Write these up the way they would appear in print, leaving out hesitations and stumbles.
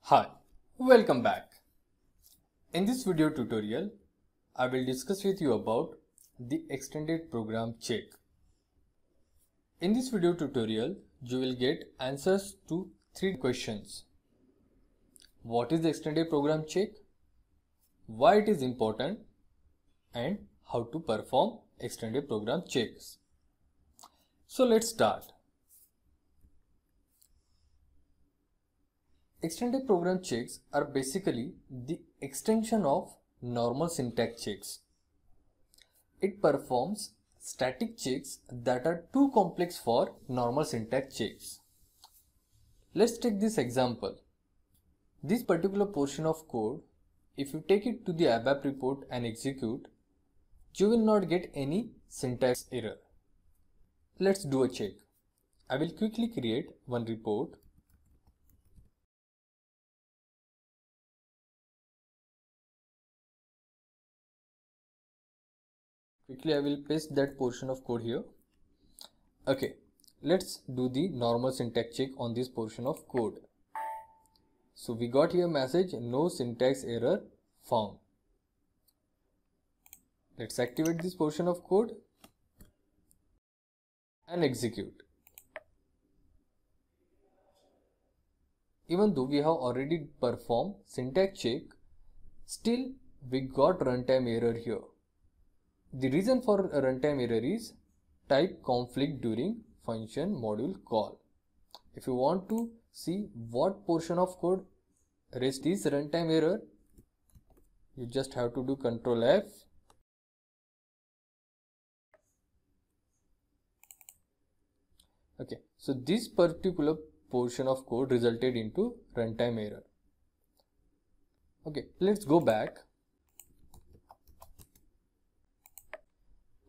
Hi, welcome back. In this video tutorial, I will discuss with you about the extended program check. In this video tutorial, you will get answers to 3 questions. What is the extended program check? Why it is important? And how to perform extended program checks. So let's start. Extended program checks are basically the extension of normal syntax checks. It performs static checks that are too complex for normal syntax checks. Let's take this example. This particular portion of code, if you take it to the ABAP report and execute, you will not get any syntax error. Let's do a check. I will quickly create one report. Quickly I will paste that portion of code here. Okay, let's do the normal syntax check on this portion of code. So we got here message, no syntax error found. Let's activate this portion of code and execute. Even though we have already performed syntax check, still we got runtime error here. The reason for a runtime error is type conflict during function module call. If you want to see what portion of code raised this runtime error, you just have to do Ctrl F. Okay, so this particular portion of code resulted into runtime error. Okay, let's go back.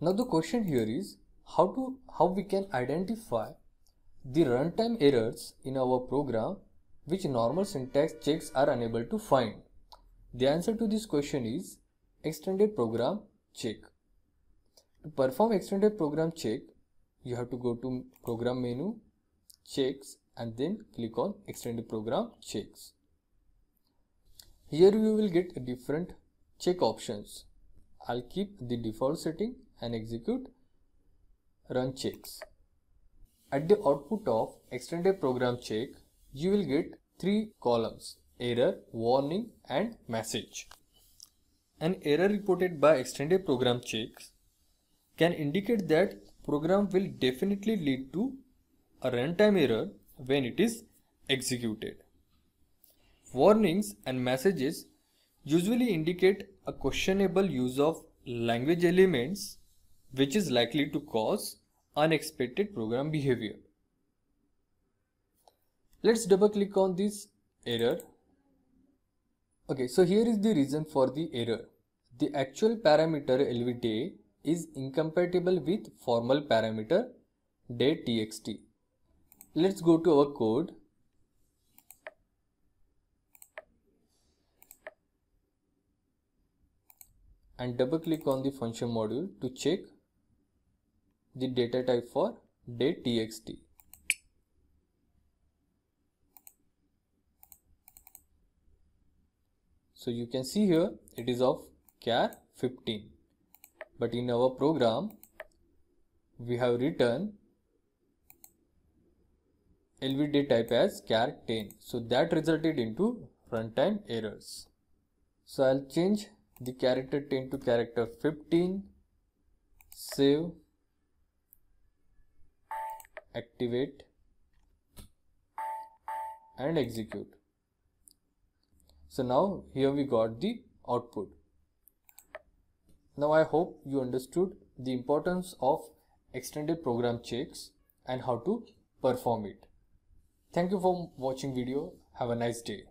Now the question here is how we can identify the runtime errors in our program which normal syntax checks are unable to find. The answer to this question is extended program check. To perform extended program check, you have to go to program menu, checks, and then click on extended program checks. Here you will get different check options. I'll keep the default setting and execute run checks. At the output of extended program check, you will get 3 columns: error, warning, and message. An error reported by extended program checks can indicate that program will definitely lead to a runtime error when it is executed. Warnings and messages usually indicate a questionable use of language elements which is likely to cause unexpected program behavior. Let's double click on this error. Okay, so here is the reason for the error. The actual parameter lvday is incompatible with formal parameter datetxt. Let's go to our code. And double click on the function module to check the data type for datetxt. So you can see here it is of char 15, but in our program we have written lvday type as char 10, so that resulted into runtime errors. So I'll change the character 10 to character 15, save, activate, and execute. So now here we got the output. Now I hope you understood the importance of extended program checks and how to perform it. Thank you for watching video. Have a nice day.